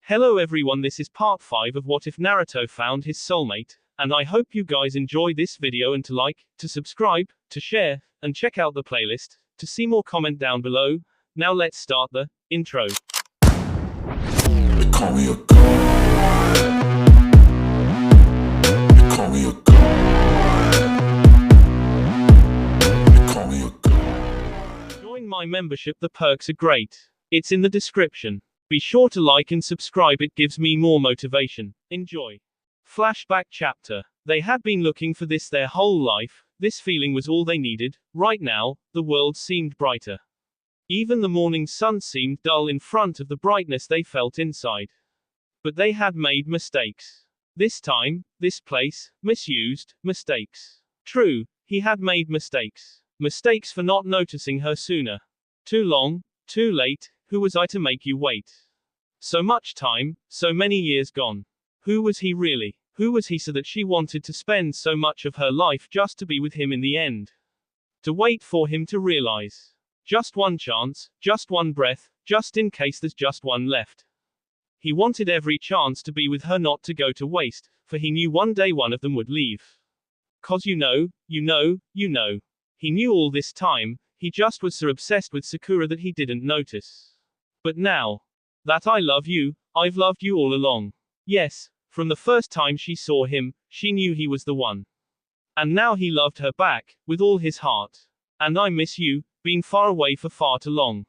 Hello everyone, this is part 5 of What If Naruto Found His Soulmate, and I hope you guys enjoy this video and to like, to subscribe, to share, and check out the playlist, to see more comment down below. Now let's start the intro. They call me a god. They call me a god. They call me a god. Join my membership, the perks are great. It's in the description. Be sure to like and subscribe, it gives me more motivation. Enjoy. Flashback chapter. They had been looking for this their whole life, this feeling was all they needed. Right now, the world seemed brighter. Even the morning sun seemed dull in front of the brightness they felt inside. But they had made mistakes. This time, this place, misused, mistakes. True, he had made mistakes. Mistakes for not noticing her sooner. Too long, too late. Who was I to make you wait? So much time, so many years gone. Who was he really? Who was he so that she wanted to spend so much of her life just to be with him in the end? To wait for him to realize. Just one chance, just one breath, just in case there's just one left. He wanted every chance to be with her, not to go to waste, for he knew one day one of them would leave. 'Cause you know. He knew all this time, he just was so obsessed with Sakura that he didn't notice. But now that I love you, I've loved you all along. Yes, from the first time she saw him, she knew he was the one. And now he loved her back, with all his heart. And I miss you, been far away for far too long.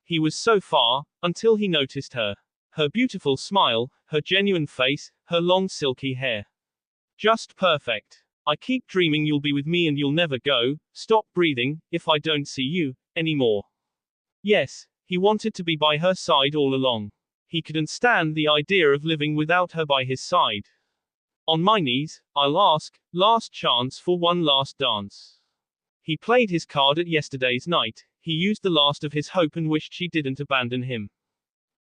He was so far, until he noticed her. Her beautiful smile, her genuine face, her long silky hair. Just perfect. I keep dreaming you'll be with me and you'll never go, stop breathing, if I don't see you, anymore. Yes, he wanted to be by her side all along. He couldn't stand the idea of living without her by his side. On my knees, I'll ask, last chance for one last dance. He played his card at yesterday's night, he used the last of his hope and wished she didn't abandon him.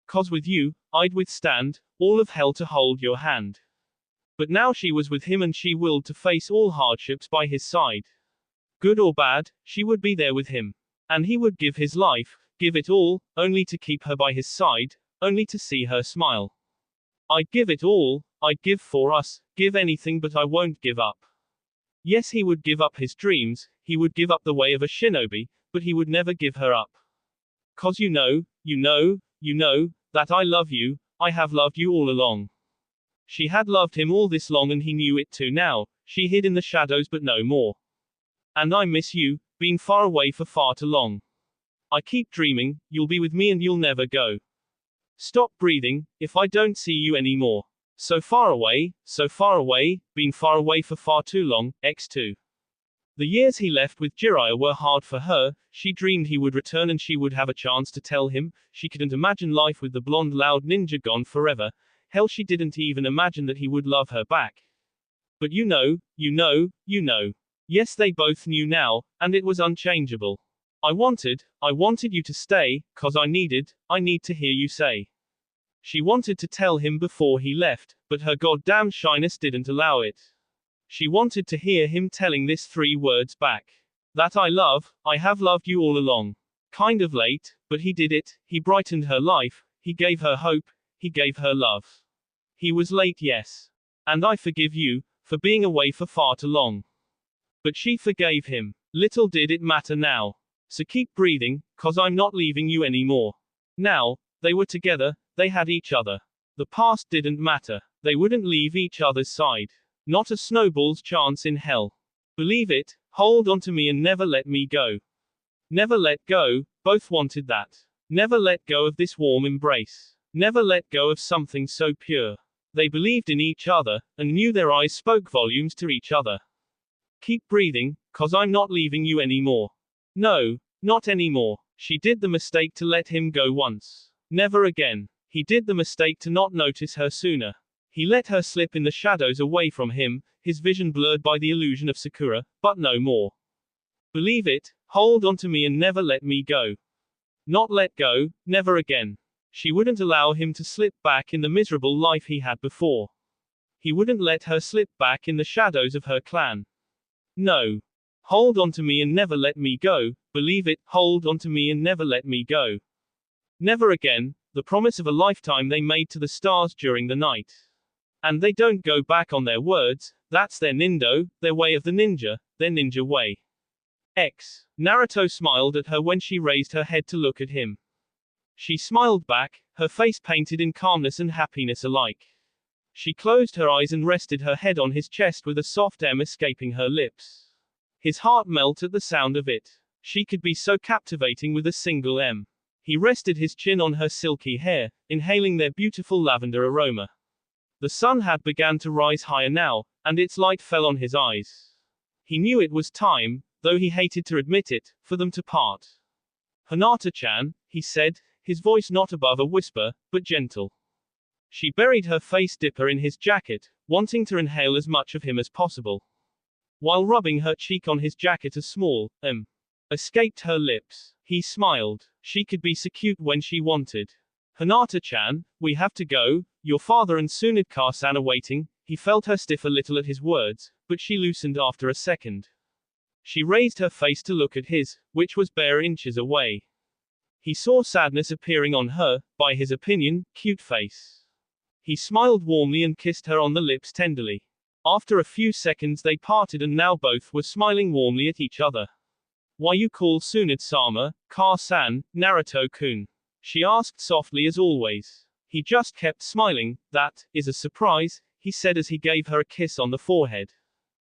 'Cause with you, I'd withstand all of hell to hold your hand. But now she was with him and she willed to face all hardships by his side. Good or bad, she would be there with him. And he would give his life, give it all, only to keep her by his side, only to see her smile. I'd give it all, I'd give for us, give anything, but I won't give up. Yes, he would give up his dreams, he would give up the way of a shinobi, but he would never give her up. 'Cause you know, that I love you, I have loved you all along. She had loved him all this long and he knew it too now, she hid in the shadows but no more. And I miss you, been far away for far too long. I keep dreaming, you'll be with me and you'll never go. Stop breathing, if I don't see you anymore. So far away, been far away for far too long, x2. The years he left with Jiraiya were hard for her, she dreamed he would return and she would have a chance to tell him, she couldn't imagine life with the blonde loud ninja gone forever, hell she didn't even imagine that he would love her back. But you know. Yes, they both knew now, and it was unchangeable. I wanted you to stay, 'cause I need to hear you say. She wanted to tell him before he left, but her goddamn shyness didn't allow it. She wanted to hear him telling this 3 words back. That I have loved you all along. Kind of late, but he did it, he brightened her life, he gave her hope, he gave her love. He was late, yes. And I forgive you, for being away for far too long. But she forgave him. Little did it matter now. So keep breathing, 'cause I'm not leaving you anymore. Now, they were together, they had each other. The past didn't matter. They wouldn't leave each other's side. Not a snowball's chance in hell. Believe it, hold on to me and never let me go. Never let go, both wanted that. Never let go of this warm embrace. Never let go of something so pure. They believed in each other, and knew their eyes spoke volumes to each other. Keep breathing, 'cause I'm not leaving you anymore. No, not anymore. She did the mistake to let him go once. Never again. He did the mistake to not notice her sooner. He let her slip in the shadows away from him, his vision blurred by the illusion of Sakura, but no more. Believe it, hold on to me and never let me go. Not let go, never again. She wouldn't allow him to slip back in the miserable life he had before. He wouldn't let her slip back in the shadows of her clan. No. Hold on to me and never let me go, believe it, hold on to me and never let me go. Never again, The promise of a lifetime they made to the stars during the night. And they don't go back on their words, that's their nindo, their way of the ninja, their ninja way. Naruto smiled at her when she raised her head to look at him. She smiled back, her face painted in calmness and happiness alike. She closed her eyes and rested her head on his chest with a soft M escaping her lips. His heart melted at the sound of it. She could be so captivating with a single M. He rested his chin on her silky hair, inhaling their beautiful lavender aroma. The sun had begun to rise higher now, and its light fell on his eyes. He knew it was time, though he hated to admit it, for them to part. Hinata-chan, he said, his voice not above a whisper, but gentle. She buried her face dipper in his jacket, wanting to inhale as much of him as possible. While rubbing her cheek on his jacket, a small escaped her lips. He smiled. She could be so cute when she wanted. Hinata-chan, we have to go, your father and Tsunade-san are waiting. He felt her stiff a little at his words, but she loosened after a second. She raised her face to look at his, which was bare inches away. He saw sadness appearing on her, by his opinion, cute face. He smiled warmly and kissed her on the lips tenderly. After a few seconds they parted and now both were smiling warmly at each other. Why you call Tsunade-sama, Ka-san, Naruto-kun? She asked softly as always. He just kept smiling. That is a surprise, he said as he gave her a kiss on the forehead.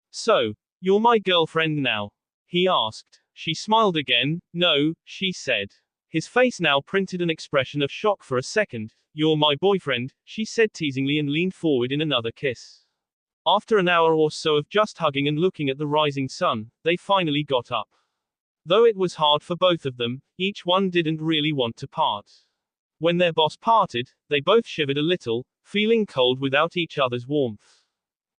So, you're my girlfriend now? He asked. She smiled again. No, she said. His face now printed an expression of shock for a second. You're my boyfriend, she said teasingly and leaned forward in another kiss. After an hour or so of just hugging and looking at the rising sun, they finally got up. Though it was hard for both of them, each one didn't really want to part. When their boss parted, they both shivered a little, feeling cold without each other's warmth.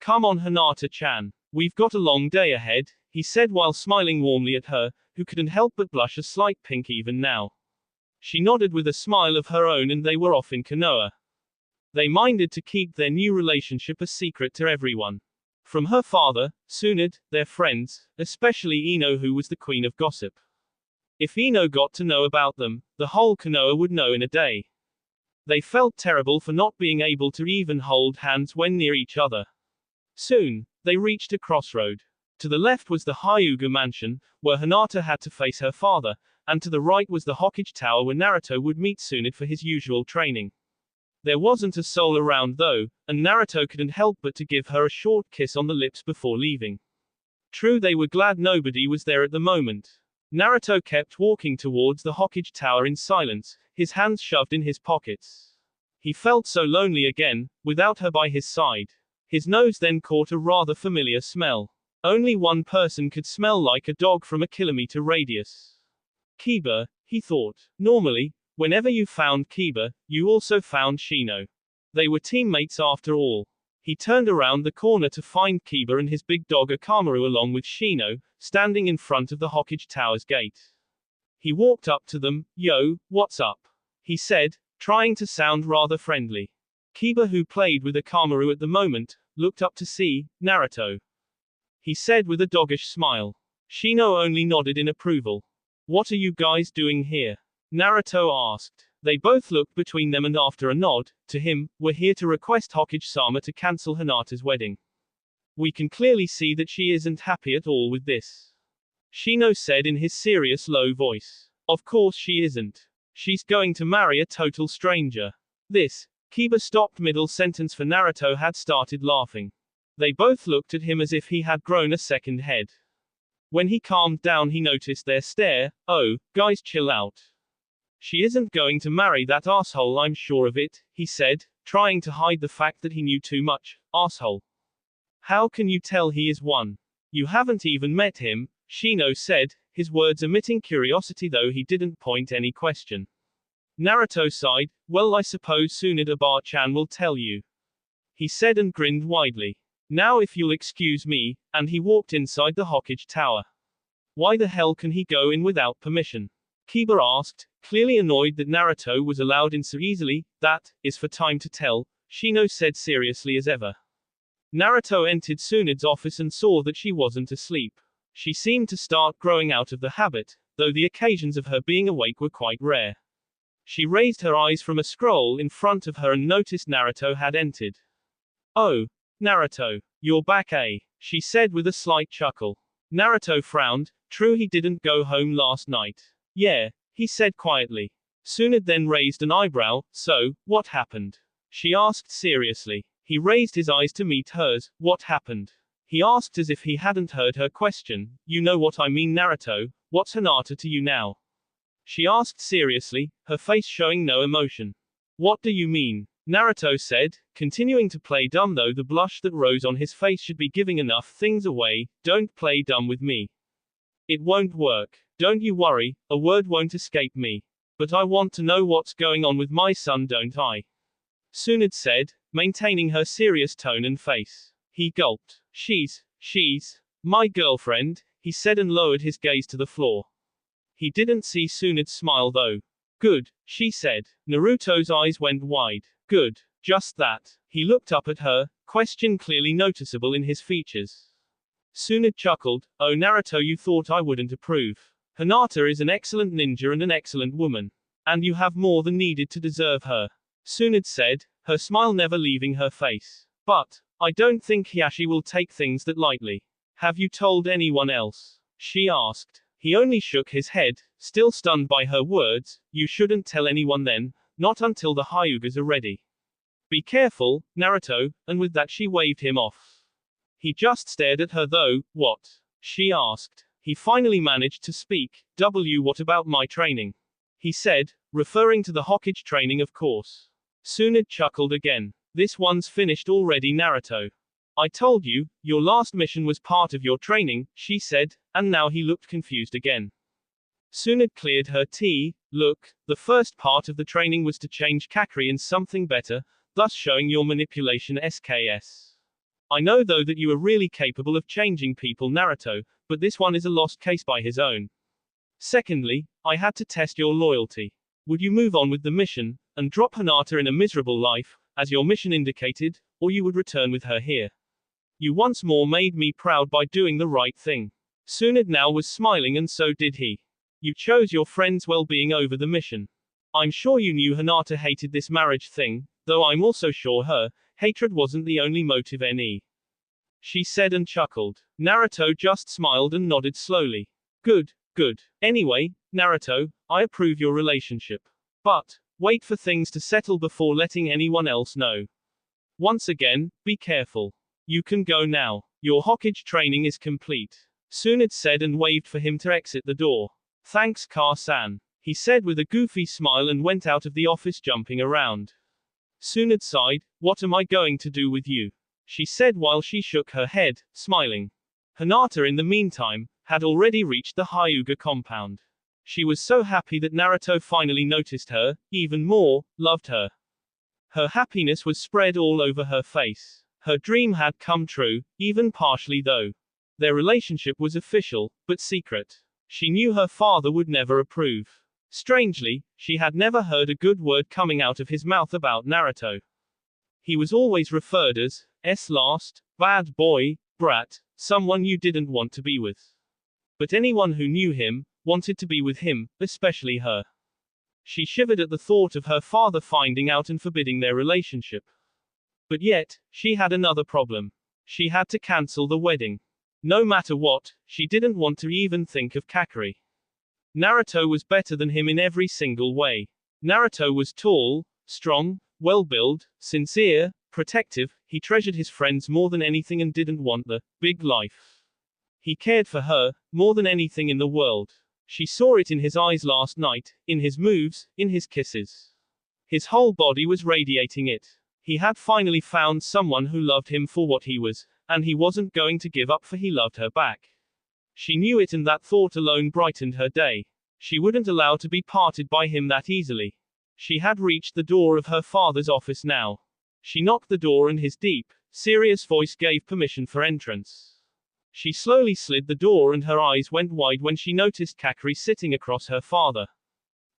Come on Hinata-chan. We've got a long day ahead, he said while smiling warmly at her, who couldn't help but blush a slight pink even now. She nodded with a smile of her own and they were off in Konoha. They minded to keep their new relationship a secret to everyone. From her father, Tsunade, their friends, especially Ino who was the queen of gossip. If Ino got to know about them, the whole Konoha would know in a day. They felt terrible for not being able to even hold hands when near each other. Soon, they reached a crossroad. To the left was the Hyuga mansion, where Hinata had to face her father, and to the right was the Hokage Tower where Naruto would meet Tsunade for his usual training. There wasn't a soul around though, and Naruto couldn't help but to give her a short kiss on the lips before leaving. True, they were glad nobody was there at the moment. Naruto kept walking towards the Hokage Tower in silence, his hands shoved in his pockets. He felt so lonely again, without her by his side. His nose then caught a rather familiar smell. Only one person could smell like a dog from a kilometer radius. Kiba, he thought. Normally, whenever you found Kiba, you also found Shino. They were teammates after all. He turned around the corner to find Kiba and his big dog Akamaru along with Shino, standing in front of the Hokage Tower's gate. He walked up to them. Yo, what's up? He said, trying to sound rather friendly. Kiba, who played with Akamaru at the moment, looked up to see Naruto. He said with a doggish smile. Shino only nodded in approval. What are you guys doing here? Naruto asked. They both looked between them and after a nod, to him, we're here to request Hokage-sama to cancel Hinata's wedding. We can clearly see that she isn't happy at all with this. Shino said in his serious low voice. Of course she isn't. She's going to marry a total stranger. This. Kiba stopped middle sentence for Naruto had started laughing. They both looked at him as if he had grown a second head. When he calmed down he noticed their stare. Oh, guys chill out. She isn't going to marry that asshole, I'm sure of it, he said, trying to hide the fact that he knew too much. Asshole. How can you tell he is one? You haven't even met him, Shino said, his words emitting curiosity though he didn't point any question. Naruto sighed. Well, I suppose Tsunade-chan will tell you. He said and grinned widely. Now if you'll excuse me, and he walked inside the Hokage Tower. Why the hell can he go in without permission? Kiba asked, clearly annoyed that Naruto was allowed in so easily. That is for time to tell, Shino said seriously as ever. Naruto entered Tsunade's office and saw that she wasn't asleep. She seemed to start growing out of the habit, though the occasions of her being awake were quite rare. She raised her eyes from a scroll in front of her and noticed Naruto had entered. Oh, Naruto, you're back, eh? She said with a slight chuckle. Naruto frowned. True, he didn't go home last night. Yeah, he said quietly. Tsunade then raised an eyebrow. So, what happened? She asked seriously. He raised his eyes to meet hers. What happened? He asked as if he hadn't heard her question. You know what I mean, Naruto. What's Hinata to you now? She asked seriously, her face showing no emotion. What do you mean? Naruto said, continuing to play dumb, though the blush that rose on his face should be giving enough things away. Don't play dumb with me. It won't work. Don't you worry, a word won't escape me. But I want to know what's going on with my son, don't I? Tsunade said, maintaining her serious tone and face. He gulped. She's my girlfriend, he said and lowered his gaze to the floor. He didn't see Tsunade smile though. Good, she said. Naruto's eyes went wide. Good, just that. He looked up at her, question clearly noticeable in his features. Tsunade chuckled. Oh Naruto, you thought I wouldn't approve. Hinata is an excellent ninja and an excellent woman. And you have more than needed to deserve her. Tsunade said, her smile never leaving her face. But, I don't think Hiashi will take things that lightly. Have you told anyone else? She asked. He only shook his head, still stunned by her words. You shouldn't tell anyone then, not until the Hyugas are ready. Be careful, Naruto, and with that she waved him off. He just stared at her though. What? She asked. He finally managed to speak. What about my training? He said, referring to the Hokage training of course. Tsunade chuckled again. This one's finished already, Naruto. I told you, your last mission was part of your training, she said, and now he looked confused again. Tsunade cleared her tea. Look, the first part of the training was to change Kakarei in something better, thus showing your manipulation SKS. I know though that you are really capable of changing people, Naruto, but this one is a lost case by his own. Secondly, I had to test your loyalty. Would you move on with the mission, and drop Hinata in a miserable life, as your mission indicated, or you would return with her here? You once more made me proud by doing the right thing. Tsunade now was smiling and so did he. You chose your friend's well-being over the mission. I'm sure you knew Hinata hated this marriage thing, though I'm also sure her hatred wasn't the only motive she said and chuckled. Naruto just smiled and nodded slowly. Good, good. Anyway, Naruto, I approve your relationship. But, wait for things to settle before letting anyone else know. Once again, be careful. You can go now. Your Hokage training is complete. Tsunade said and waved for him to exit the door. Thanks, Car-san. He said with a goofy smile and went out of the office jumping around. Tsunade sighed. What am I going to do with you? She said while she shook her head, smiling. Hinata in the meantime, had already reached the Hyuga compound. She was so happy that Naruto finally noticed her, even more, loved her. Her happiness was spread all over her face. Her dream had come true, even partially though. Their relationship was official, but secret. She knew her father would never approve. Strangely, she had never heard a good word coming out of his mouth about Naruto. He was always referred as last, bad boy, brat, someone you didn't want to be with. But anyone who knew him, wanted to be with him, especially her. She shivered at the thought of her father finding out and forbidding their relationship. But yet, she had another problem. She had to cancel the wedding. No matter what, she didn't want to even think of Kakarei. Naruto was better than him in every single way. Naruto was tall, strong, well-built, sincere, protective. He treasured his friends more than anything and didn't want the big life. He cared for her, more than anything in the world. She saw it in his eyes last night, in his moves, in his kisses. His whole body was radiating it. He had finally found someone who loved him for what he was, and he wasn't going to give up for he loved her back. She knew it and that thought alone brightened her day. She wouldn't allow to be parted by him that easily. She had reached the door of her father's office now. She knocked the door and his deep, serious voice gave permission for entrance. She slowly slid the door and her eyes went wide when she noticed Kakarei sitting across her father.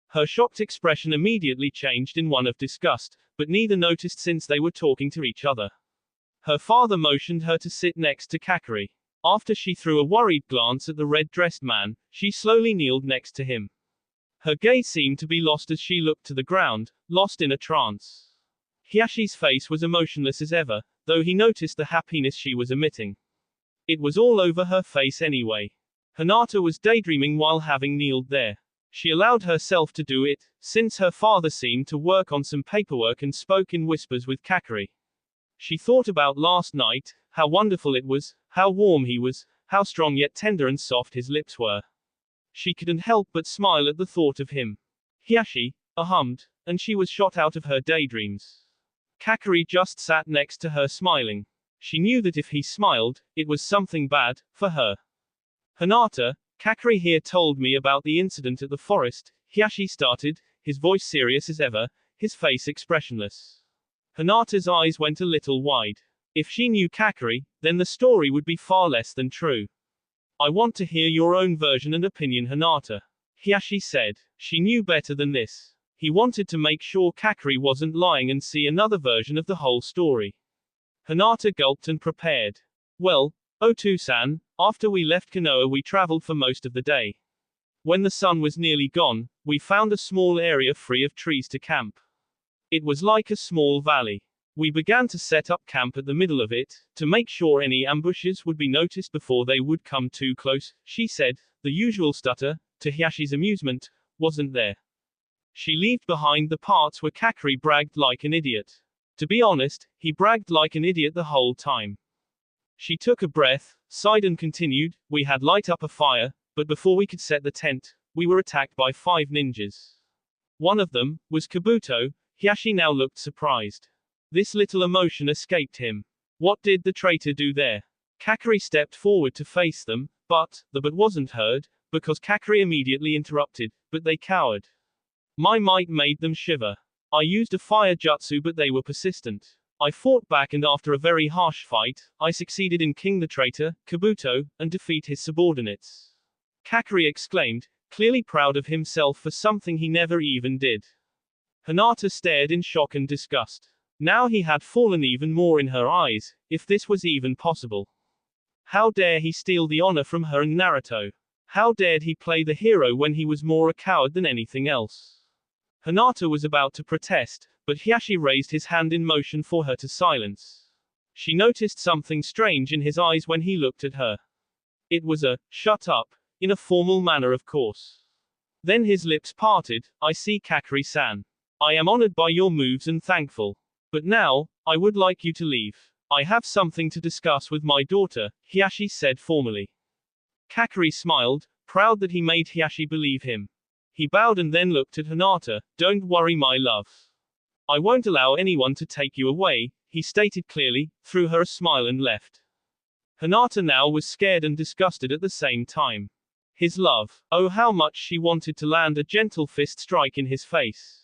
Her shocked expression immediately changed in one of disgust, but neither noticed since they were talking to each other. Her father motioned her to sit next to Kakarei. After she threw a worried glance at the red-dressed man, she slowly kneeled next to him. Her gaze seemed to be lost as she looked to the ground, lost in a trance. Hiyashi's face was emotionless as ever, though he noticed the happiness she was emitting. It was all over her face anyway. Hinata was daydreaming while having kneeled there. She allowed herself to do it, since her father seemed to work on some paperwork and spoke in whispers with Kakari. She thought about last night, how wonderful it was, how warm he was, how strong yet tender and soft his lips were. She couldn't help but smile at the thought of him. Hiyashi, hummed, and she was shot out of her daydreams. Kakari just sat next to her smiling. She knew that if he smiled, it was something bad, for her. Hinata, Kakari here told me about the incident at the forest, Hiyashi started, his voice serious as ever, his face expressionless. Hinata's eyes went a little wide. If she knew Kakari, then the story would be far less than true. I want to hear your own version and opinion, Hinata. Hiyashi said. She knew better than this. He wanted to make sure Kakari wasn't lying and see another version of the whole story. Hinata gulped and prepared. Well, Otu-san, after we left Konoha we traveled for most of the day. When the sun was nearly gone, we found a small area free of trees to camp. It was like a small valley. We began to set up camp at the middle of it, to make sure any ambushes would be noticed before they would come too close, she said. The usual stutter, to Hiyashi's amusement, wasn't there. She left behind the parts where Kakari bragged like an idiot. To be honest, he bragged like an idiot the whole time. She took a breath, sighed and continued, we had light up a fire, but before we could set the tent, we were attacked by 5 ninjas. One of them was Kabuto. Hiyashi now looked surprised. This little emotion escaped him. What did the traitor do there? Kakari stepped forward to face them, but wasn't heard, because Kakari immediately interrupted, but they cowered. My might made them shiver. I used a fire jutsu but they were persistent. I fought back and after a very harsh fight, I succeeded in killing the traitor, Kabuto, and defeat his subordinates. Kakari exclaimed, clearly proud of himself for something he never even did. Hinata stared in shock and disgust. Now he had fallen even more in her eyes, if this was even possible. How dare he steal the honor from her and Naruto? How dared he play the hero when he was more a coward than anything else? Hinata was about to protest, but Hiyashi raised his hand in motion for her to silence. She noticed something strange in his eyes when he looked at her. It was a, shut up, in a formal manner of course. Then his lips parted, I see Kakari-san. I am honored by your moves and thankful. But now, I would like you to leave. I have something to discuss with my daughter, Hiyashi said formally. Kakari smiled, proud that he made Hiyashi believe him. He bowed and then looked at Hinata, don't worry my love. I won't allow anyone to take you away, he stated clearly, threw her a smile and left. Hinata now was scared and disgusted at the same time. His love, oh how much she wanted to land a gentle fist strike in his face.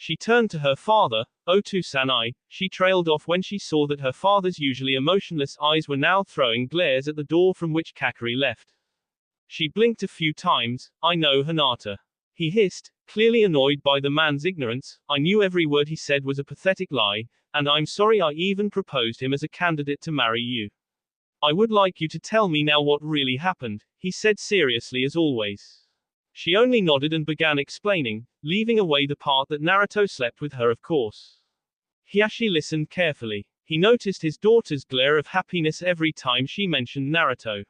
She turned to her father, Otu-san. She trailed off when she saw that her father's usually emotionless eyes were now throwing glares at the door from which Kakari left. She blinked a few times, I know Hinata. He hissed, clearly annoyed by the man's ignorance, I knew every word he said was a pathetic lie, and I'm sorry I even proposed him as a candidate to marry you. I would like you to tell me now what really happened, he said seriously as always. She only nodded and began explaining, leaving away the part that Naruto slept with her of course. Hiyashi listened carefully. He noticed his daughter's glare of happiness every time she mentioned Naruto.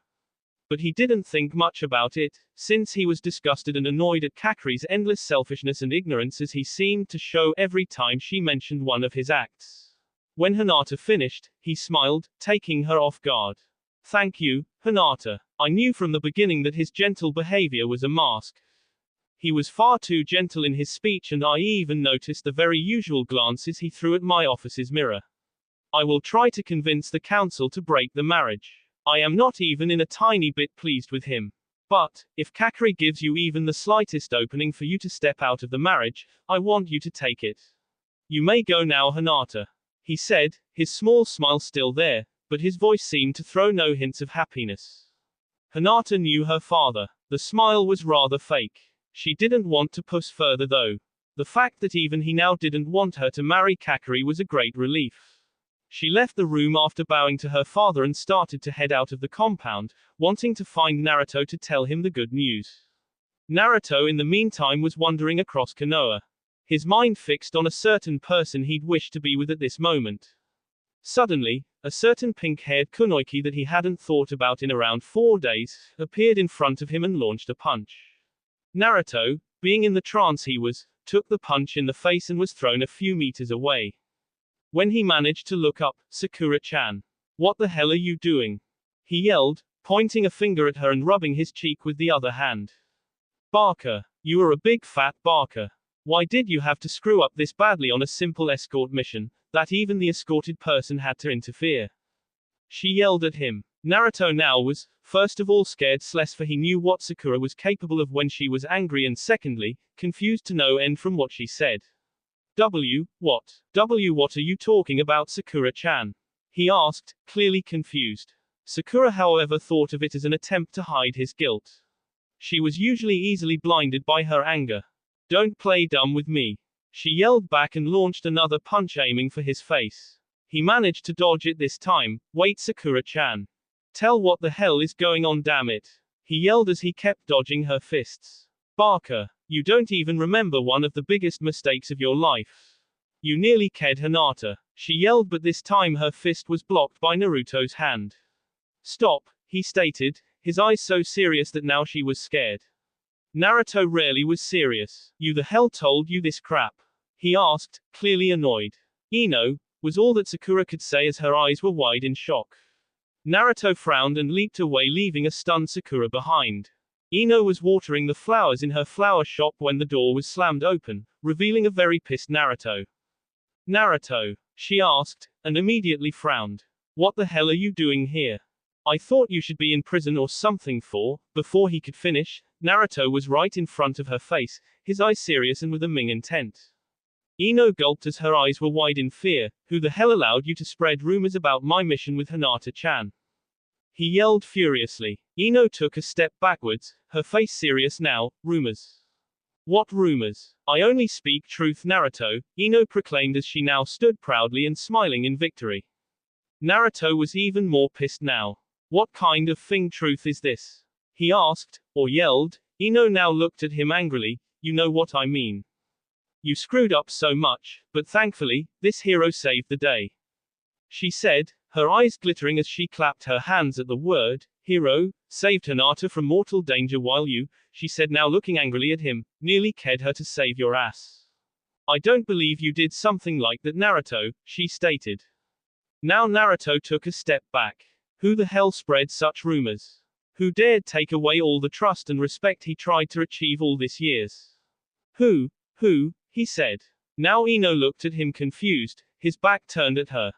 But he didn't think much about it, since he was disgusted and annoyed at Kakari's endless selfishness and ignorance as he seemed to show every time she mentioned one of his acts. When Hinata finished, he smiled, taking her off guard. Thank you, Hinata. I knew from the beginning that his gentle behavior was a mask. He was far too gentle in his speech and I even noticed the very usual glances he threw at my office's mirror. I will try to convince the council to break the marriage. I am not even in a tiny bit pleased with him. But, if Kakari gives you even the slightest opening for you to step out of the marriage, I want you to take it. You may go now, Hinata. He said, his small smile still there, but his voice seemed to throw no hints of happiness. Hinata knew her father. The smile was rather fake. She didn't want to push further though. The fact that even he now didn't want her to marry Kakari was a great relief. She left the room after bowing to her father and started to head out of the compound, wanting to find Naruto to tell him the good news. Naruto in the meantime was wandering across Konoha. His mind fixed on a certain person he'd wish to be with at this moment. Suddenly, a certain pink-haired kunoichi that he hadn't thought about in around 4 days, appeared in front of him and launched a punch. Naruto, being in the trance he was, took the punch in the face and was thrown a few meters away. When he managed to look up, Sakura-chan. What the hell are you doing? He yelled, pointing a finger at her and rubbing his cheek with the other hand. Barker, you are a big fat barker. Why did you have to screw up this badly on a simple escort mission, that even the escorted person had to interfere? She yelled at him. Naruto now was, first of all scared for he knew what Sakura was capable of when she was angry and secondly, confused to no end from what she said. What are you talking about, Sakura-chan? He asked, clearly confused. Sakura however thought of it as an attempt to hide his guilt. She was usually easily blinded by her anger. Don't play dumb with me. She yelled back and launched another punch aiming for his face. He managed to dodge it this time. Wait, Sakura-chan. Tell what the hell is going on, damn it. He yelled as he kept dodging her fists. Barker, you don't even remember one of the biggest mistakes of your life. You nearly killed Hinata. She yelled, but this time her fist was blocked by Naruto's hand. Stop, he stated, his eyes so serious that now she was scared. Naruto rarely was serious. You the hell told you this crap? He asked, clearly annoyed. Ino, was all that Sakura could say as her eyes were wide in shock. Naruto frowned and leaped away, leaving a stunned Sakura behind. Ino was watering the flowers in her flower shop when the door was slammed open, revealing a very pissed Naruto. Naruto, she asked, and immediately frowned. What the hell are you doing here? I thought you should be in prison or something for. Before he could finish, Naruto was right in front of her face, his eyes serious and with a mean intent. Ino gulped as her eyes were wide in fear. Who the hell allowed you to spread rumors about my mission with Hinata-chan? He yelled furiously. Ino took a step backwards, her face serious now. Rumors? What rumors? I only speak truth, Naruto, Ino proclaimed as she now stood proudly and smiling in victory. Naruto was even more pissed now. What kind of thing truth is this? He asked, or yelled. Ino now looked at him angrily. You know what I mean. You screwed up so much, but thankfully, this hero saved the day. She said, her eyes glittering as she clapped her hands at the word, hero, saved Hinata from mortal danger while you, she said now looking angrily at him, nearly killed her to save your ass. I don't believe you did something like that, Naruto, she stated. Now Naruto took a step back. Who the hell spread such rumors? Who dared take away all the trust and respect he tried to achieve all these years? Who, he said. Now Ino looked at him confused, his back turned at her.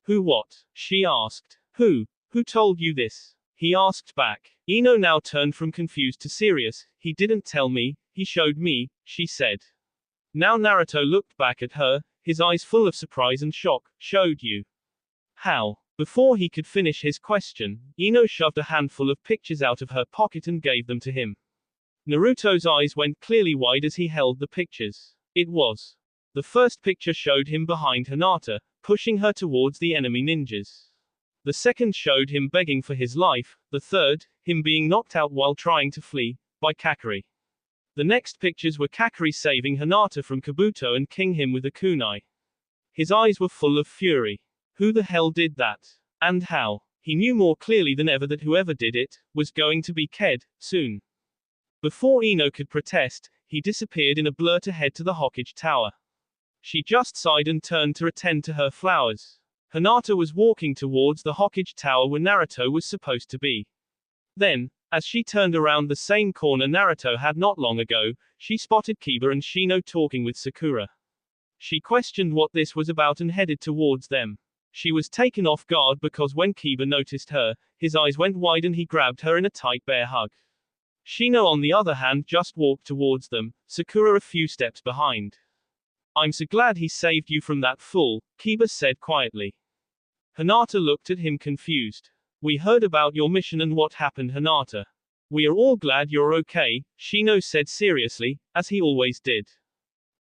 Who what? She asked. Who told you this? He asked back. Ino now turned from confused to serious. He didn't tell me, he showed me, she said. Now Naruto looked back at her, his eyes full of surprise and shock. Showed you? How? Before he could finish his question, Ino shoved a handful of pictures out of her pocket and gave them to him. Naruto's eyes went clearly wide as he held the pictures. It was. The first picture showed him behind Hinata, pushing her towards the enemy ninjas. The second showed him begging for his life, the third, him being knocked out while trying to flee, by Kakarei. The next pictures were Kakarei saving Hinata from Kabuto and killing him with a kunai. His eyes were full of fury. Who the hell did that? And how? He knew more clearly than ever that whoever did it, was going to be killed, soon. Before Ino could protest, he disappeared in a blur to head to the Hokage Tower. She just sighed and turned to attend to her flowers. Hinata was walking towards the Hokage Tower where Naruto was supposed to be. Then, as she turned around the same corner Naruto had not long ago, she spotted Kiba and Shino talking with Sakura. She questioned what this was about and headed towards them. She was taken off guard because when Kiba noticed her, his eyes went wide and he grabbed her in a tight bear hug. Shino on the other hand just walked towards them, Sakura a few steps behind. I'm so glad he saved you from that fool, Kiba said quietly. Hinata looked at him confused. We heard about your mission and what happened, Hinata. We are all glad you're okay, Shino said seriously, as he always did.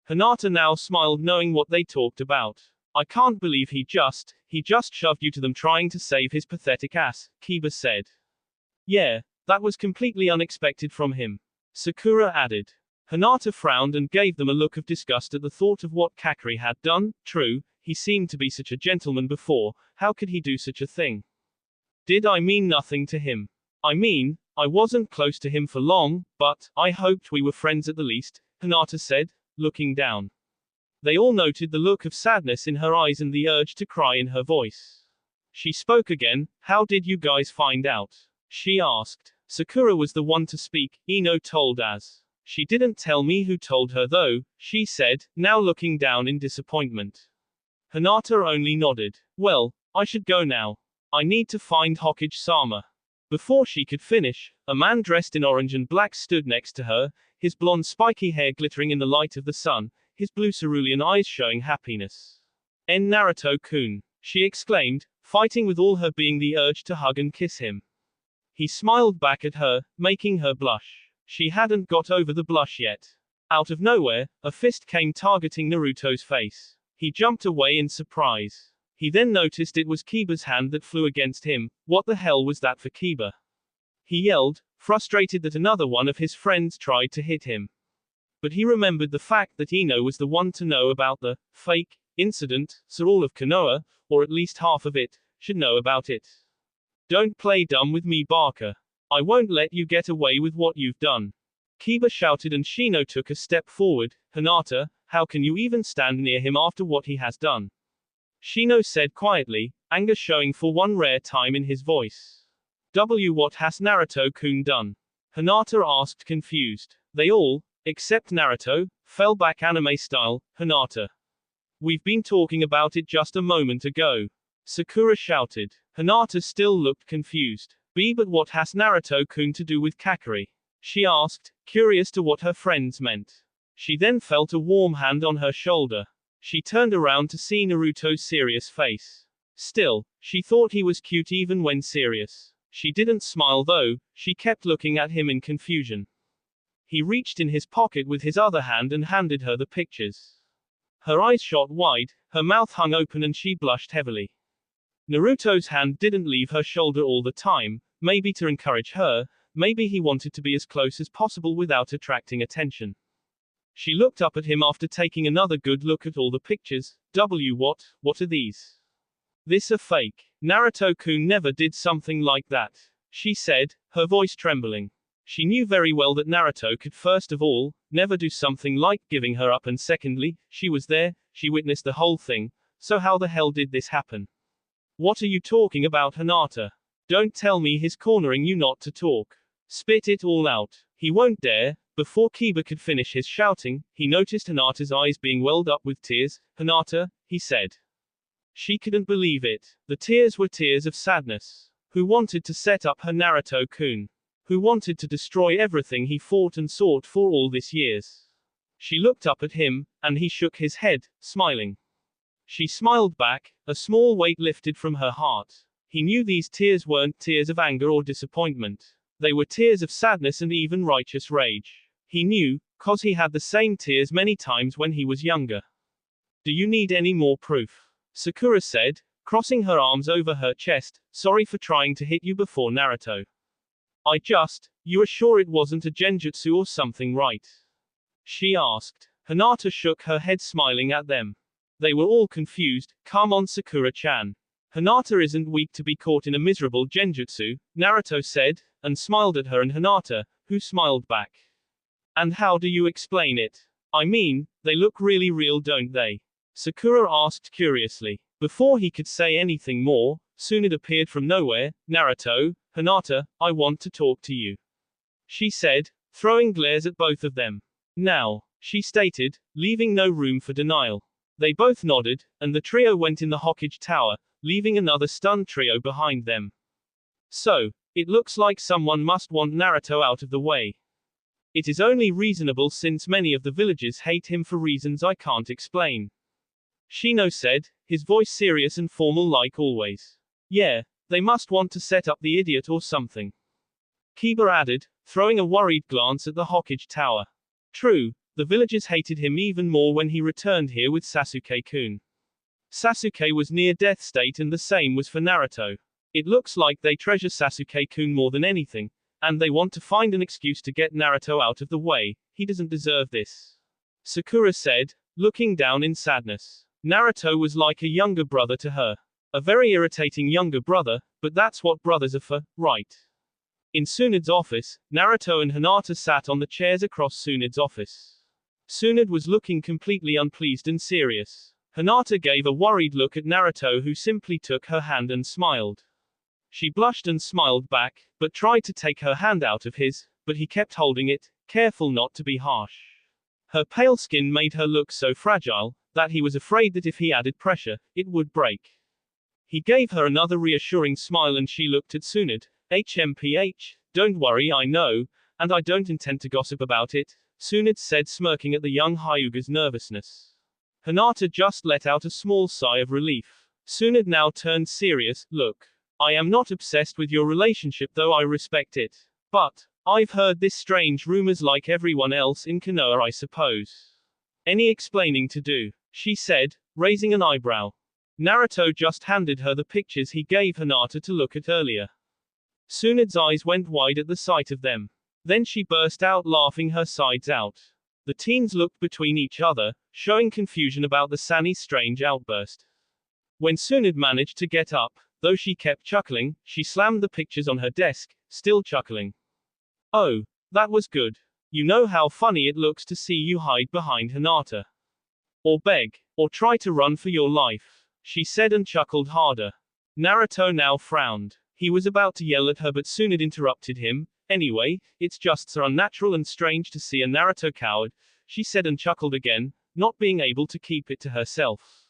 Hinata now smiled knowing what they talked about. I can't believe he just shoved you to them trying to save his pathetic ass, Kiba said. Yeah, that was completely unexpected from him. Sakura added. Hinata frowned and gave them a look of disgust at the thought of what Kakeru had done. True, he seemed to be such a gentleman before, how could he do such a thing? Did I mean nothing to him? I mean, I wasn't close to him for long, but I hoped we were friends at the least, Hinata said, looking down. They all noted the look of sadness in her eyes and the urge to cry in her voice. She spoke again. How did you guys find out? She asked. Sakura was the one to speak, Ino told Az. She didn't tell me who told her though, she said, now looking down in disappointment. Hinata only nodded. Well, I should go now. I need to find Hokage-sama. Before she could finish, a man dressed in orange and black stood next to her, his blonde spiky hair glittering in the light of the sun, his blue cerulean eyes showing happiness. Naruto-kun, she exclaimed, fighting with all her being the urge to hug and kiss him. He smiled back at her, making her blush. She hadn't got over the blush yet. Out of nowhere, a fist came targeting Naruto's face. He jumped away in surprise. He then noticed it was Kiba's hand that flew against him. What the hell was that for Kiba? He yelled, frustrated that another one of his friends tried to hit him. But he remembered the fact that Ino was the one to know about the fake incident, so all of Konoha, or at least half of it, should know about it. Don't play dumb with me, Barker. I won't let you get away with what you've done. Kiba shouted and Shino took a step forward. Hinata, how can you even stand near him after what he has done? Shino said quietly, anger showing for one rare time in his voice. What has Naruto-kun done? Hinata asked confused. They all, except Naruto, fell back anime style. Hinata. We've been talking about it just a moment ago. Sakura shouted. Hinata still looked confused. But what has Naruto-kun to do with Kakeru? She asked, curious to what her friends meant. She then felt a warm hand on her shoulder. She turned around to see Naruto's serious face. Still, she thought he was cute even when serious. She didn't smile though, she kept looking at him in confusion. He reached in his pocket with his other hand and handed her the pictures. Her eyes shot wide, her mouth hung open and she blushed heavily. Naruto's hand didn't leave her shoulder all the time, maybe to encourage her, maybe he wanted to be as close as possible without attracting attention. She looked up at him after taking another good look at all the pictures. What are these? This a fake. Naruto-kun never did something like that, she said, her voice trembling. She knew very well that Naruto could first of all, never do something like giving her up and secondly, she was there, she witnessed the whole thing, so how the hell did this happen? What are you talking about, Hinata? Don't tell me he's cornering you not to talk. Spit it all out. He won't dare. Before Kiba could finish his shouting, he noticed Hinata's eyes being welled up with tears. Hinata, he said. She couldn't believe it. The tears were tears of sadness. Who wanted to set up her Naruto-kun? Who wanted to destroy everything he fought and sought for all these years? She looked up at him, and he shook his head, smiling. She smiled back, a small weight lifted from her heart. He knew these tears weren't tears of anger or disappointment. They were tears of sadness and even righteous rage. He knew, 'cause he had the same tears many times when he was younger. Do you need any more proof? Sakura said, crossing her arms over her chest, sorry for trying to hit you before Naruto. You are sure it wasn't a genjutsu or something, right? She asked. Hinata shook her head smiling at them. They were all confused. Come on, Sakura-chan. Hinata isn't weak to be caught in a miserable genjutsu, Naruto said, and smiled at her and Hinata, who smiled back. And how do you explain it? I mean, they look really real, don't they? Sakura asked curiously. Before he could say anything more, soon it appeared from nowhere. Naruto, Hinata, I want to talk to you. She said, throwing glares at both of them. Now, she stated, leaving no room for denial. They both nodded, and the trio went in the Hokage Tower, leaving another stunned trio behind them. So, it looks like someone must want Naruto out of the way. It is only reasonable since many of the villagers hate him for reasons I can't explain. Shino said, his voice serious and formal like always. Yeah, they must want to set up the idiot or something. Kiba added, throwing a worried glance at the Hokage Tower. True, the villagers hated him even more when he returned here with Sasuke-kun. Sasuke was near death state and the same was for Naruto. It looks like they treasure Sasuke-kun more than anything, And they want to find an excuse to get Naruto out of the way. He doesn't deserve this. Sakura said, looking down in sadness. Naruto was like a younger brother to her. A very irritating younger brother, but that's what brothers are for, right? In Tsunade's office, Naruto and Hinata sat on the chairs across Tsunade's office. Tsunade was looking completely unpleased and serious. Hinata gave a worried look at Naruto, who simply took her hand and smiled. She blushed and smiled back, but tried to take her hand out of his, but he kept holding it, careful not to be harsh. Her pale skin made her look so fragile, that he was afraid that if he added pressure, it would break. He gave her another reassuring smile and she looked at Tsunade. HMPH, don't worry, I know, and I don't intend to gossip about it, Tsunade said, smirking at the young Hyuga's nervousness. Hinata just let out a small sigh of relief. Tsunade now turned serious. Look, I am not obsessed with your relationship, though I respect it. But I've heard this strange rumors like everyone else in Konoha, I suppose. Any explaining to do? She said, raising an eyebrow. Naruto just handed her the pictures he gave Hinata to look at earlier. Tsunade's eyes went wide at the sight of them. Then she burst out laughing her sides out. The teens looked between each other, showing confusion about the Sani's strange outburst. When Tsunade managed to get up, though she kept chuckling, she slammed the pictures on her desk, still chuckling. Oh, that was good. You know how funny it looks to see you hide behind Hinata. Or beg, or try to run for your life, she said and chuckled harder. Naruto now frowned. He was about to yell at her, but Tsunade interrupted him. Anyway, it's just so unnatural and strange to see a Naruto coward, she said and chuckled again, not being able to keep it to herself.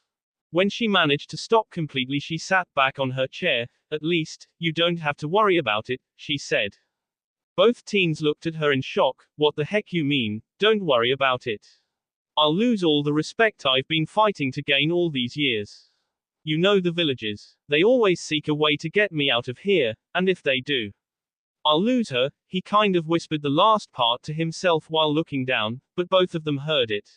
When she managed to stop completely, she sat back on her chair. At least, you don't have to worry about it, she said. Both teens looked at her in shock. What the heck you mean, don't worry about it? I'll lose all the respect I've been fighting to gain all these years. You know the villagers. They always seek a way to get me out of here, and if they do, I'll lose her. He kind of whispered the last part to himself while looking down, but both of them heard it.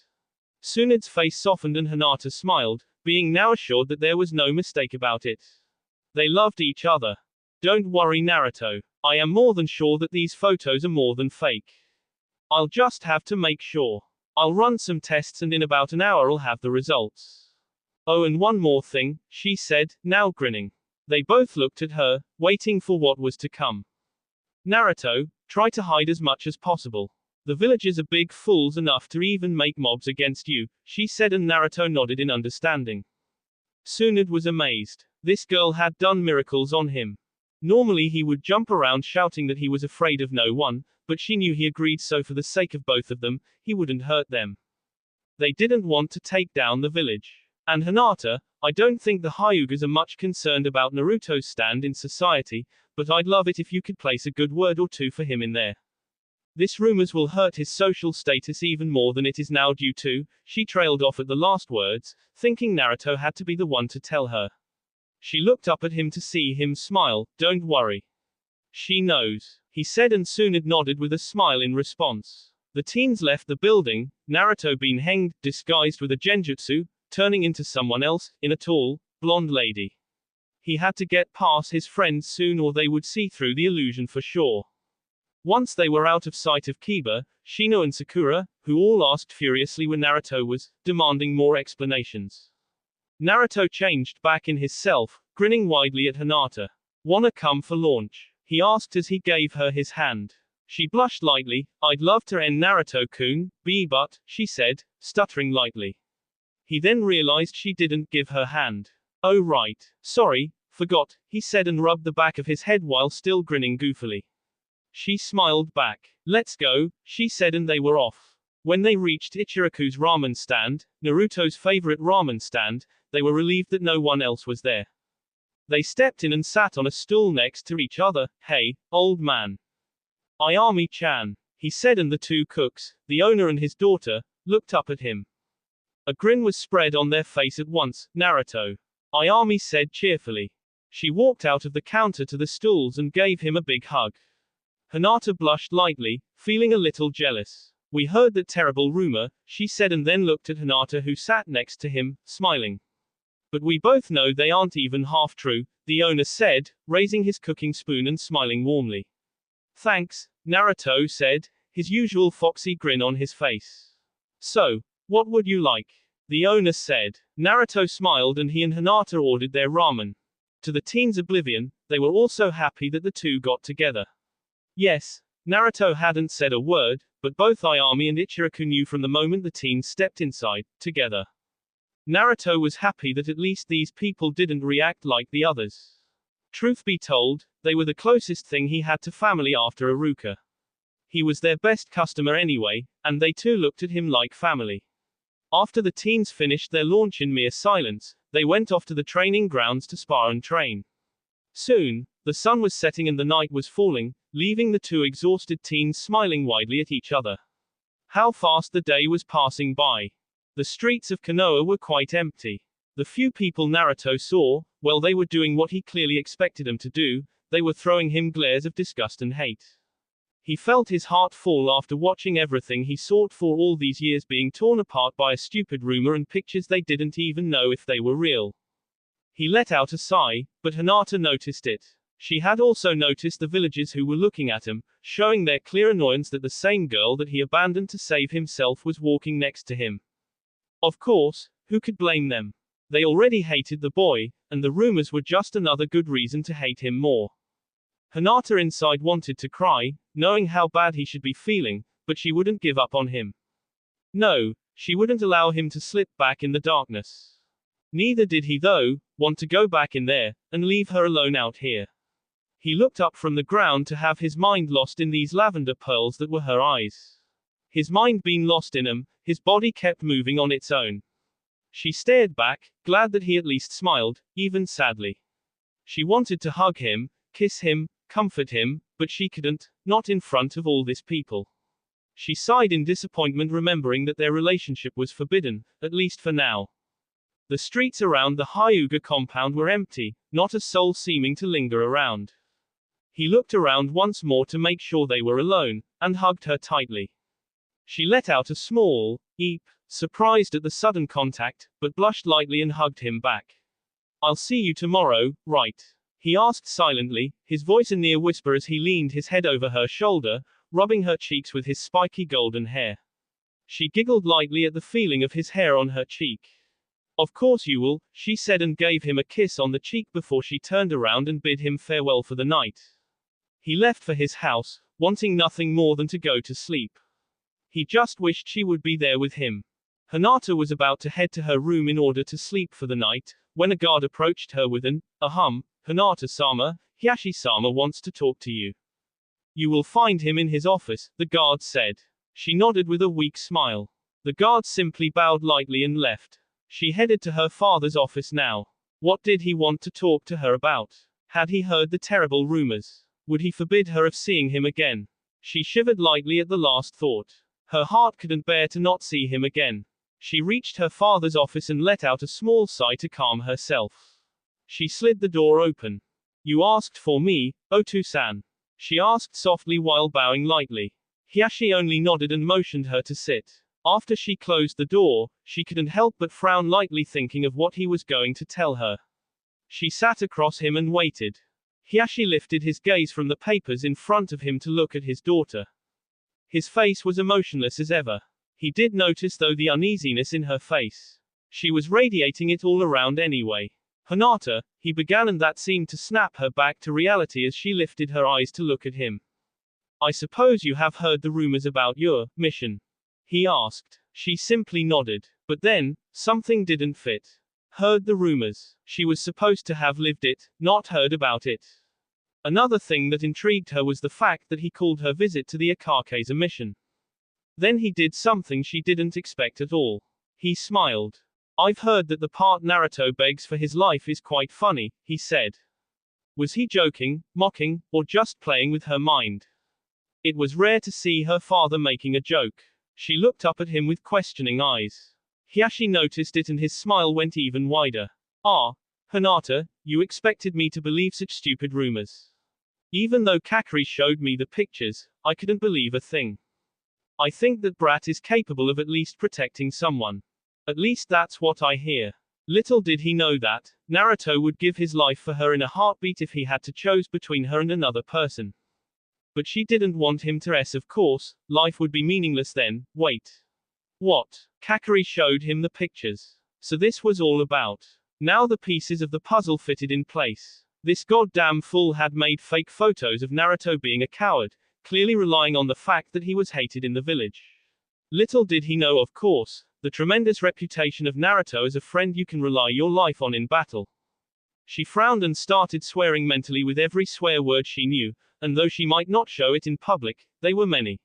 Tsunade's face softened and Hinata smiled, being now assured that there was no mistake about it. They loved each other. Don't worry, Naruto. I am more than sure that these photos are more than fake. I'll just have to make sure. I'll run some tests and in about an hour I'll have the results. Oh, and one more thing, she said, now grinning. They both looked at her, waiting for what was to come. Naruto, try to hide as much as possible. The villagers are big fools enough to even make mobs against you, she said, and Naruto nodded in understanding. Tsunade was amazed. This girl had done miracles on him. Normally he would jump around shouting that he was afraid of no one, but she knew he agreed, so for the sake of both of them, he wouldn't hurt them. They didn't want to take down the village. And Hinata, I don't think the Hyugas are much concerned about Naruto's stand in society, but I'd love it if you could place a good word or two for him in there. This rumors will hurt his social status even more than it is now due to. She trailed off at the last words, thinking Naruto had to be the one to tell her. She looked up at him to see him smile. Don't worry. She knows, he said, and Tsunade nodded with a smile in response. The teens left the building, Naruto being hanged, disguised with a genjutsu, turning into someone else, in a tall, blonde lady. He had to get past his friends soon or they would see through the illusion for sure. Once they were out of sight of Kiba, Shino and Sakura, who all asked furiously where Naruto was, demanding more explanations. Naruto changed back in his self, grinning widely at Hinata. Wanna come for launch? He asked as he gave her his hand. She blushed lightly. I'd love to end Naruto-kun, but, she said, stuttering lightly. He then realized she didn't give her hand. Oh right, sorry, forgot, he said and rubbed the back of his head while still grinning goofily. She smiled back. Let's go, she said, and they were off. When they reached Ichiraku's ramen stand, Naruto's favorite ramen stand, they were relieved that no one else was there. They stepped in and sat on a stool next to each other. Hey, old man. Ayami-chan, he said, and the two cooks, the owner and his daughter, looked up at him. A grin was spread on their face at once. Naruto, Ayami said cheerfully. She walked out of the counter to the stools and gave him a big hug. Hinata blushed lightly, feeling a little jealous. We heard that terrible rumor, she said, and then looked at Hinata, who sat next to him, smiling. But we both know they aren't even half true, the owner said, raising his cooking spoon and smiling warmly. Thanks, Naruto said, his usual foxy grin on his face. So, what would you like? The owner said. Naruto smiled and he and Hinata ordered their ramen. To the teens' oblivion, they were also happy that the two got together. Yes, Naruto hadn't said a word, but both Ayami and Ichiraku knew from the moment the teens stepped inside, together. Naruto was happy that at least these people didn't react like the others. Truth be told, they were the closest thing he had to family after Iruka. He was their best customer anyway, and they too looked at him like family. After the teens finished their launch in mere silence, they went off to the training grounds to spar and train. Soon, the sun was setting and the night was falling, leaving the two exhausted teens smiling widely at each other. How fast the day was passing by. The streets of Konoha were quite empty. The few people Naruto saw, well, they were doing what he clearly expected them to do, they were throwing him glares of disgust and hate. He felt his heart fall after watching everything he sought for all these years being torn apart by a stupid rumor and pictures they didn't even know if they were real. He let out a sigh, but Hinata noticed it. She had also noticed the villagers who were looking at him, showing their clear annoyance that the same girl that he abandoned to save himself was walking next to him. Of course, who could blame them? They already hated the boy, and the rumors were just another good reason to hate him more. Hinata inside wanted to cry, knowing how bad he should be feeling, but she wouldn't give up on him. No, she wouldn't allow him to slip back in the darkness. Neither did he, though, want to go back in there, and leave her alone out here. He looked up from the ground to have his mind lost in these lavender pearls that were her eyes. His mind being lost in them, his body kept moving on its own. She stared back, glad that he at least smiled, even sadly. She wanted to hug him, kiss him, comfort him, but she couldn't, not in front of all this people. She sighed in disappointment, remembering that their relationship was forbidden, at least for now. The streets around the Hyuga compound were empty, not a soul seeming to linger around. He looked around once more to make sure they were alone, and hugged her tightly. She let out a small eep, surprised at the sudden contact, but blushed lightly and hugged him back. I'll see you tomorrow, right? He asked silently, his voice a near whisper as he leaned his head over her shoulder, rubbing her cheeks with his spiky golden hair. She giggled lightly at the feeling of his hair on her cheek. Of course you will, she said and gave him a kiss on the cheek before she turned around and bid him farewell for the night. He left for his house, wanting nothing more than to go to sleep. He just wished she would be there with him. Hinata was about to head to her room in order to sleep for the night, when a guard approached her with an, Hinata-sama, Hiyashi-sama wants to talk to you. You will find him in his office, the guard said. She nodded with a weak smile. The guard simply bowed lightly and left. She headed to her father's office now. What did he want to talk to her about? Had he heard the terrible rumors? Would he forbid her of seeing him again? She shivered lightly at the last thought. Her heart couldn't bear to not see him again. She reached her father's office and let out a small sigh to calm herself. She slid the door open. You asked for me, Otu-san? She asked softly while bowing lightly. Hiyashi only nodded and motioned her to sit. After she closed the door, she couldn't help but frown lightly, thinking of what he was going to tell her. She sat across him and waited. Hiyashi lifted his gaze from the papers in front of him to look at his daughter. His face was emotionless as ever. He did notice, though, the uneasiness in her face. She was radiating it all around anyway. Hinata, he began, and that seemed to snap her back to reality as she lifted her eyes to look at him. I suppose you have heard the rumors about your mission? He asked. She simply nodded. But then, something didn't fit. Heard the rumors. She was supposed to have lived it, not heard about it. Another thing that intrigued her was the fact that he called her visit to the Akakeza mission. Then he did something she didn't expect at all. He smiled. I've heard that the part Naruto begs for his life is quite funny, he said. Was he joking, mocking, or just playing with her mind? It was rare to see her father making a joke. She looked up at him with questioning eyes. Hiyashi noticed it and his smile went even wider. Ah, Hinata, you expected me to believe such stupid rumors. Even though Kakari showed me the pictures, I couldn't believe a thing. I think that Brat is capable of at least protecting someone. At least that's what I hear. Little did he know that Naruto would give his life for her in a heartbeat if he had to choose between her and another person. But she didn't want him to of course, life would be meaningless then. Wait. What? Kakari showed him the pictures. So this was all about. Now the pieces of the puzzle fitted in place. This goddamn fool had made fake photos of Naruto being a coward, clearly relying on the fact that he was hated in the village. Little did he know, of course, the tremendous reputation of Naruto as a friend you can rely your life on in battle. She frowned and started swearing mentally with every swear word she knew, and though she might not show it in public, they were many.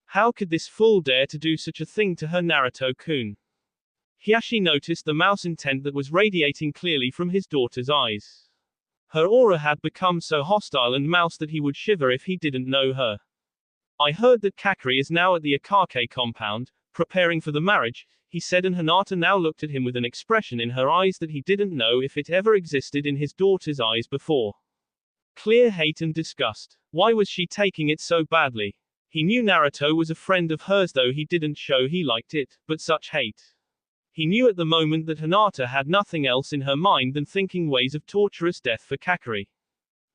How could this fool dare to do such a thing to her Naruto-kun? Hiyashi noticed the mouse intent that was radiating clearly from his daughter's eyes. Her aura had become so hostile and mouse that he would shiver if he didn't know her. I heard that Kakari is now at the Akake compound, preparing for the marriage, he said, and Hinata now looked at him with an expression in her eyes that he didn't know if it ever existed in his daughter's eyes before. Clear hate and disgust. Why was she taking it so badly? He knew Naruto was a friend of hers, though he didn't show he liked it, but such hate. He knew at the moment that Hinata had nothing else in her mind than thinking ways of torturous death for Kakari.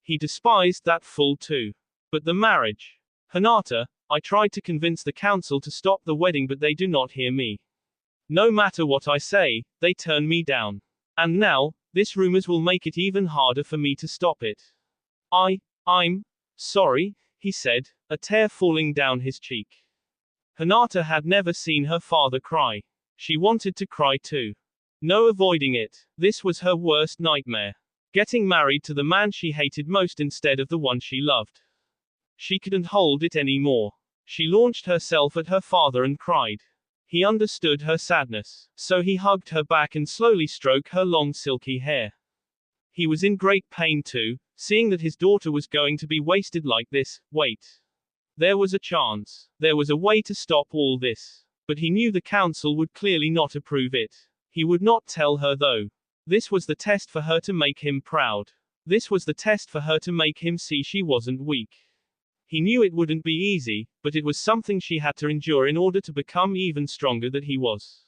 He despised that fool too. But the marriage. Hinata, I tried to convince the council to stop the wedding, but they do not hear me. No matter what I say, they turn me down. And now, this rumors will make it even harder for me to stop it. I'm sorry, he said, a tear falling down his cheek. Hinata had never seen her father cry. She wanted to cry too. No avoiding it. This was her worst nightmare. Getting married to the man she hated most instead of the one she loved. She couldn't hold it anymore. She launched herself at her father and cried. He understood her sadness, so he hugged her back and slowly stroked her long silky hair. He was in great pain too, seeing that his daughter was going to be wasted like this. Wait. There was a chance. There was a way to stop all this. But he knew the council would clearly not approve it. He would not tell her though. This was the test for her to make him proud. This was the test for her to make him see she wasn't weak. He knew it wouldn't be easy, but it was something she had to endure in order to become even stronger than he was.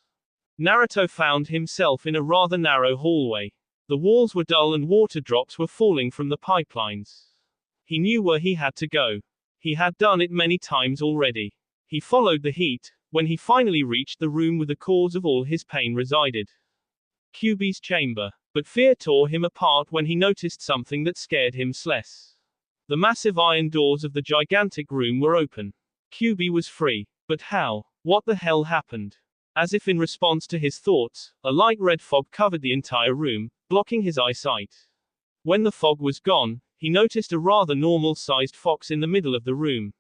Naruto found himself in a rather narrow hallway. The walls were dull and water drops were falling from the pipelines. He knew where he had to go. He had done it many times already. He followed the heat, when he finally reached the room where the cause of all his pain resided. Kyuubi's chamber. But fear tore him apart when he noticed something that scared him less. The massive iron doors of the gigantic room were open. Kyuubi was free. But how? What the hell happened? As if in response to his thoughts, a light red fog covered the entire room, blocking his eyesight. When the fog was gone, he noticed a rather normal-sized fox in the middle of the room.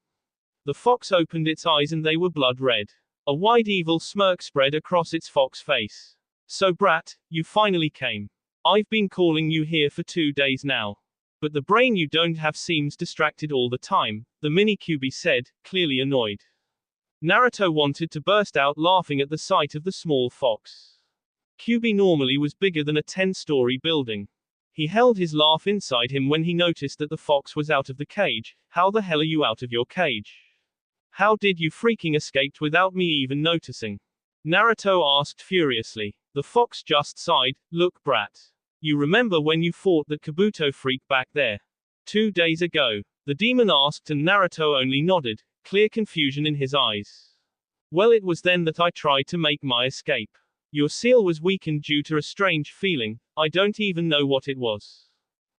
The fox opened its eyes and they were blood red. A wide evil smirk spread across its fox face. So brat, you finally came. I've been calling you here for 2 days now. But the brain you don't have seems distracted all the time, the mini Kyuubi said, clearly annoyed. Naruto wanted to burst out laughing at the sight of the small fox. Kyuubi normally was bigger than a 10-story building. He held his laugh inside him when he noticed that the fox was out of the cage. How the hell are you out of your cage? How did you freaking escape without me even noticing? Naruto asked furiously. The fox just sighed, look brat. You remember when you fought that Kabuto freak back there? 2 days ago. The demon asked and Naruto only nodded, clear confusion in his eyes. Well, it was then that I tried to make my escape. Your seal was weakened due to a strange feeling, I don't even know what it was.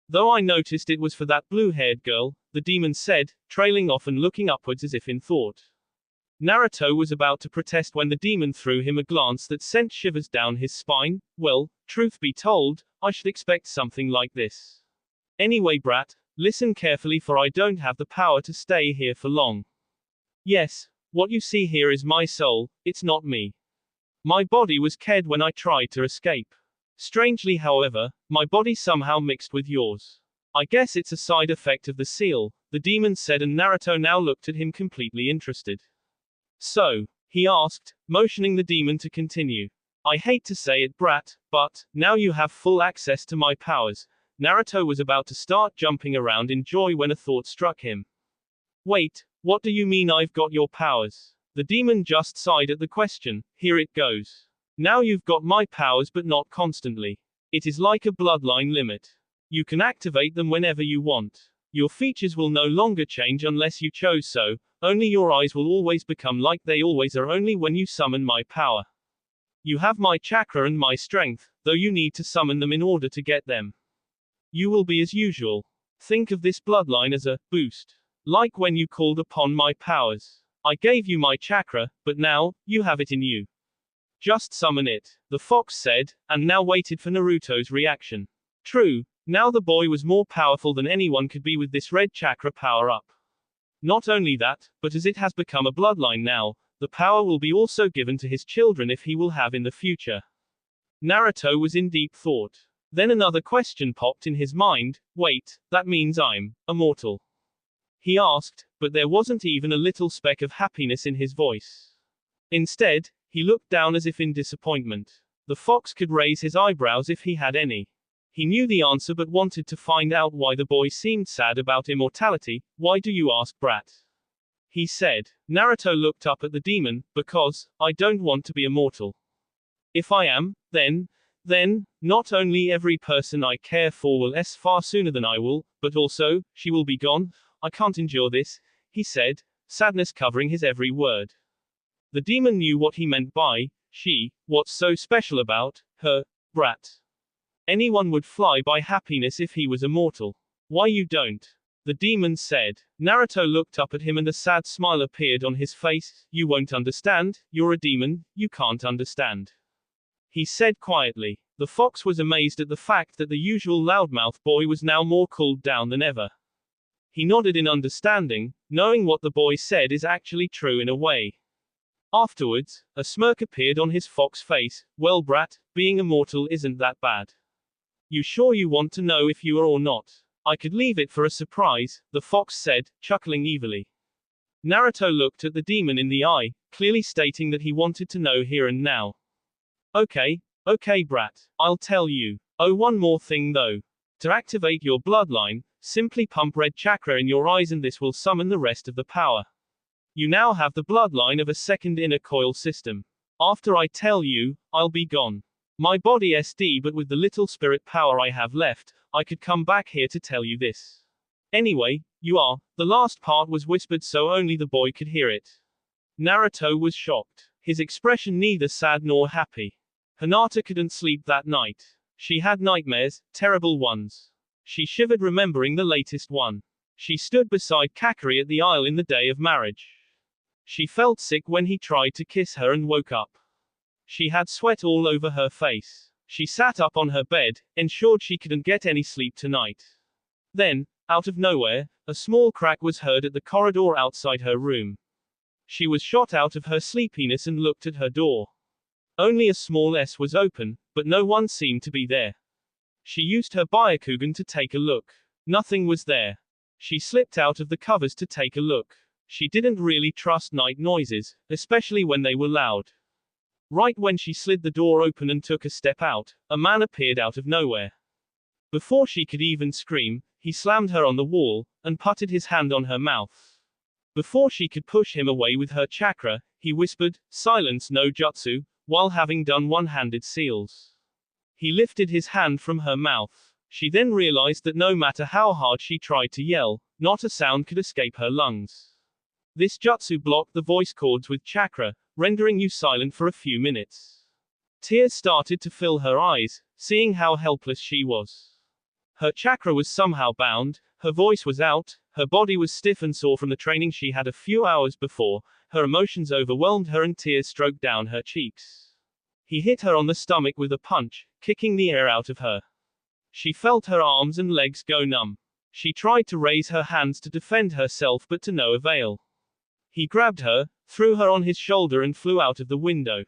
Though I noticed it was for that blue-haired girl, the demon said, trailing off and looking upwards as if in thought. Naruto was about to protest when the demon threw him a glance that sent shivers down his spine. Well, truth be told, I should expect something like this. Anyway brat, listen carefully for I don't have the power to stay here for long. Yes, what you see here is my soul, it's not me. My body was killed when I tried to escape. Strangely however, my body somehow mixed with yours. I guess it's a side effect of the seal, the demon said, and Naruto now looked at him completely interested. So, he asked, motioning the demon to continue. I hate to say it brat, but, now you have full access to my powers. Naruto was about to start jumping around in joy when a thought struck him. Wait, what do you mean I've got your powers? The demon just sighed at the question. Here it goes. Now you've got my powers but not constantly. It is like a bloodline limit. You can activate them whenever you want. Your features will no longer change unless you chose so, only your eyes will always become like they always are only when you summon my power. You have my chakra and my strength, though you need to summon them in order to get them. You will be as usual. Think of this bloodline as a boost. Like when you called upon my powers. I gave you my chakra, but now, you have it in you. Just summon it, the fox said, and now waited for Naruto's reaction. True, now the boy was more powerful than anyone could be with this red chakra power-up. Not only that, but as it has become a bloodline now, the power will be also given to his children if he will have in the future. Naruto was in deep thought. Then another question popped in his mind, wait, that means I'm immortal. He asked, but there wasn't even a little speck of happiness in his voice. Instead, he looked down as if in disappointment. The fox could raise his eyebrows if he had any. He knew the answer but wanted to find out why the boy seemed sad about immortality. Why do you ask, brat? He said. Naruto looked up at the demon, because, I don't want to be immortal. If I am, then, not only every person I care for will die far sooner than I will, but also, she will be gone. I can't endure this, he said, sadness covering his every word. The demon knew what he meant by, she, what's so special about her, brat? Anyone would fly by happiness if he was immortal. Why you don't? The demon said. Naruto looked up at him and a sad smile appeared on his face. You won't understand, you're a demon, you can't understand. He said quietly. The fox was amazed at the fact that the usual loudmouth boy was now more cooled down than ever. He nodded in understanding, knowing what the boy said is actually true in a way. Afterwards, a smirk appeared on his fox face. Well, brat, being immortal isn't that bad. You sure you want to know if you are or not? I could leave it for a surprise, the fox said, chuckling evilly. Naruto looked at the demon in the eye, clearly stating that he wanted to know here and now. Okay, brat, I'll tell you. Oh, one more thing though. To activate your bloodline, simply pump red chakra in your eyes and this will summon the rest of the power. You now have the bloodline of a second inner coil system. After I tell you, I'll be gone. My body SD, but with the little spirit power I have left, I could come back here to tell you this. Anyway, you are. The last part was whispered so only the boy could hear it. Naruto was shocked. His expression neither sad nor happy. Hinata couldn't sleep that night. She had nightmares, terrible ones. She shivered remembering the latest one. She stood beside Kakari at the aisle in the day of marriage. She felt sick when he tried to kiss her and woke up. She had sweat all over her face. She sat up on her bed, ensured she couldn't get any sleep tonight. Then, out of nowhere, a small crack was heard at the corridor outside her room. She was shot out of her sleepiness and looked at her door. Only a small S was open, but no one seemed to be there. She used her Byakugan to take a look. Nothing was there. She slipped out of the covers to take a look. She didn't really trust night noises, especially when they were loud. Right when she slid the door open and took a step out, a man appeared out of nowhere. Before she could even scream, he slammed her on the wall, and putted his hand on her mouth. Before she could push him away with her chakra, he whispered, "Silence no jutsu," while having done one-handed seals. He lifted his hand from her mouth. She then realized that no matter how hard she tried to yell, not a sound could escape her lungs. This jutsu blocked the voice cords with chakra, rendering you silent for a few minutes. Tears started to fill her eyes, seeing how helpless she was. Her chakra was somehow bound, her voice was out, her body was stiff and sore from the training she had a few hours before, her emotions overwhelmed her and tears stroked down her cheeks. He hit her on the stomach with a punch, kicking the air out of her. She felt her arms and legs go numb. She tried to raise her hands to defend herself but to no avail. He grabbed her, threw her on his shoulder and flew out of the window.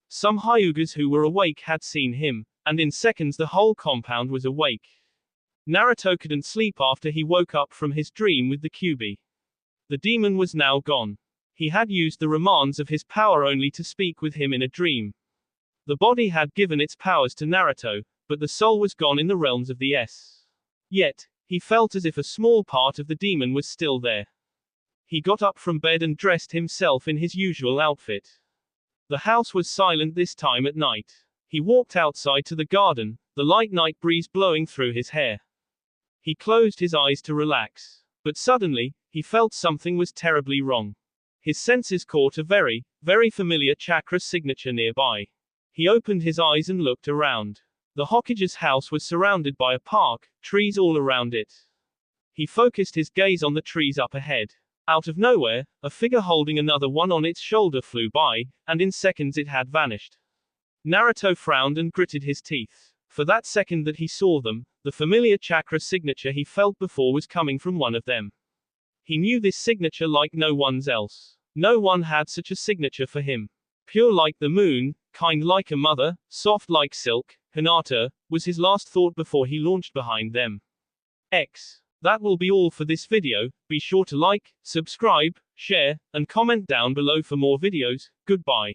Some Hyugas who were awake had seen him, and in seconds the whole compound was awake. Naruto couldn't sleep after he woke up from his dream with the Kyuubi. The demon was now gone. He had used the remains of his power only to speak with him in a dream. The body had given its powers to Naruto, but the soul was gone in the realms of the S. Yet, he felt as if a small part of the demon was still there. He got up from bed and dressed himself in his usual outfit. The house was silent this time at night. He walked outside to the garden, the light night breeze blowing through his hair. He closed his eyes to relax. But suddenly, he felt something was terribly wrong. His senses caught a very, very familiar chakra signature nearby. He opened his eyes and looked around. The Hokage's house was surrounded by a park, trees all around it. He focused his gaze on the trees up ahead. Out of nowhere, a figure holding another one on its shoulder flew by, and in seconds it had vanished. Naruto frowned and gritted his teeth. For that second that he saw them, the familiar chakra signature he felt before was coming from one of them. He knew this signature like no one's else. No one had such a signature for him. Pure like the moon, kind like a mother, soft like silk, Hinata, was his last thought before he launched behind them. That will be all for this video. Be sure to like, subscribe, share, and comment down below for more videos. Goodbye.